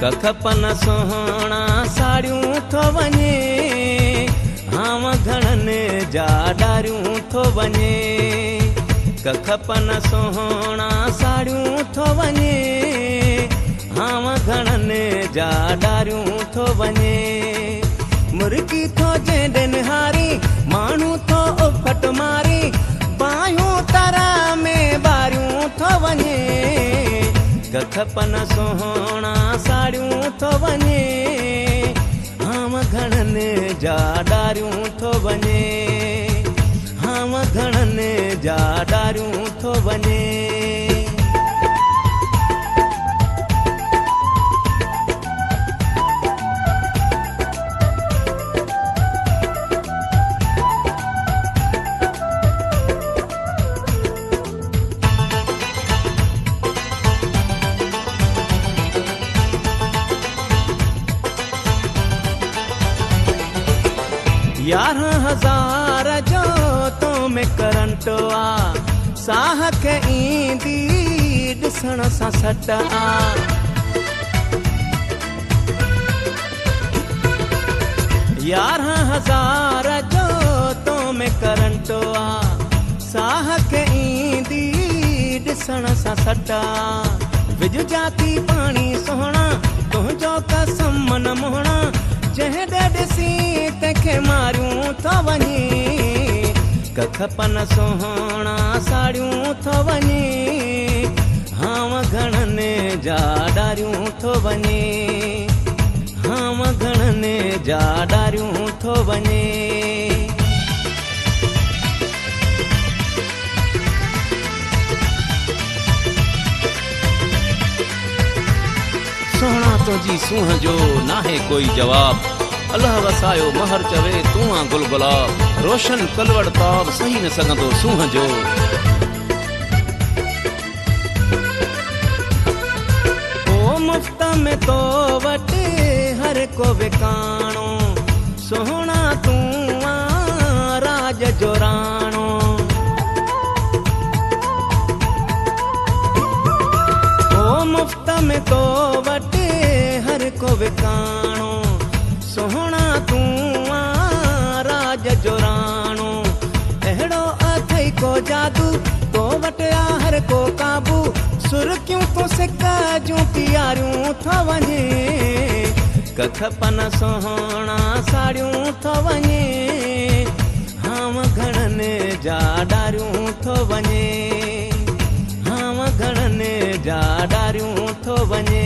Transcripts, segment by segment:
कखपन सोहणा साड़ियूं थो वञे, हाव घणनि जा डारियूं थो वञे। कखपन सोहणा साड़ियूं थो वञे, हाव घणनि जा डारियूं थो वञे। मुर्गी थो जेॾे निहारी, माण्हू थो उफट मारी, बाहियूं तारा में बारियूं थो वञे। कखपन सोहणा साड़ियूं थो वञे, हाव घणनि जा डारियूं थो वञे, हाव घणनि जा डारियूं थो वञे। यारहं हज़ार जो तो में करंट आ, साह खे ईंदी ॾिसण सां सट आ। यारहं हज़ार जो तो में करंट आ, साह खे ईंदी ॾिसण सां सट आ। विझ जाती पाणी सोहणा, तुंहिंजो कसम मन मोहणा, जंहिं ॾिसी तंहिंखे मारियूं थो वञे। कखपन सोहणा साड़ियूं थो वञे, हाव घणनि जा डारियूं थो वञे, हाव घणनि जा डारियूं थो वञे। सोहणा तुंहिंजी सूंह जो नाहे कोई जवाब, अल्लाह वसायो महर चवे तूं आ गुल गुलाब। रोशन कलवड़ ताब सही न सघंदो सूंह जो। ओ मुफ्त में तो वटि हर को विकाणो, सोहणा तूं आ राज जो राणो। ओ मुफ्त में तो वटि हर को विकाणो, सोहणा तूं आ राज जो राणो। अहिड़ो अथई को जादू, तो वटि आ हर को काबू, सुर्खियूं तूं सिक जूं प्यारियूं थो वञे। कखपन सोहणा साड़ियूं थो वञे, हाव घणनि जा डारियूं थो वञे, हाव घणनि जा डारियूं थो वञे।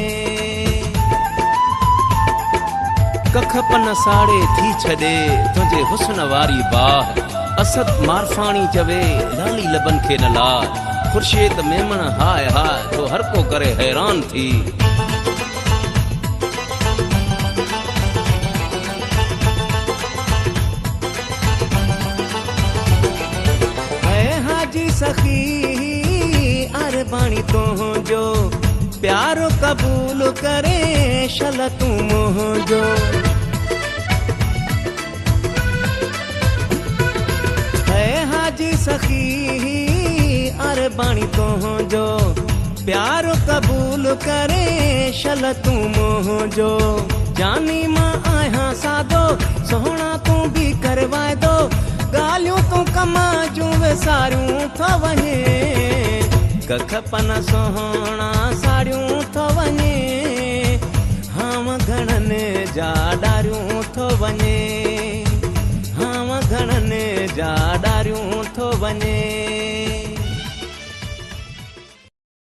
कखपन साड़े थी छॾे तुंहिंजे हुस्न वारी बाह, असद मारफाणी चवे लाली लबन खे न लार। खुर्शीद मेमण हाय हाय तो हर को करे हैरान थी। ऐ हाजी सखी अरबाणी तुंहिंजो, प्यारो कबूल करे शल तूं मुंहिंजो। ऐ हाजी सखी अरबाणी तुंहिंजो, प्यारो कबूल करे शल तूं मुंहिंजो। जानी मां आहियां सादो, सोहणा तूं बि कर वाइदो, ॻाल्हियूं तूं कम जूं विसारियूं थो वञे। कखपन सोहणा साड़ियूं थो वञे, हाव घणनि जा डारियूं थो वञे, हाव घणनि जा डारियूं थो वञे।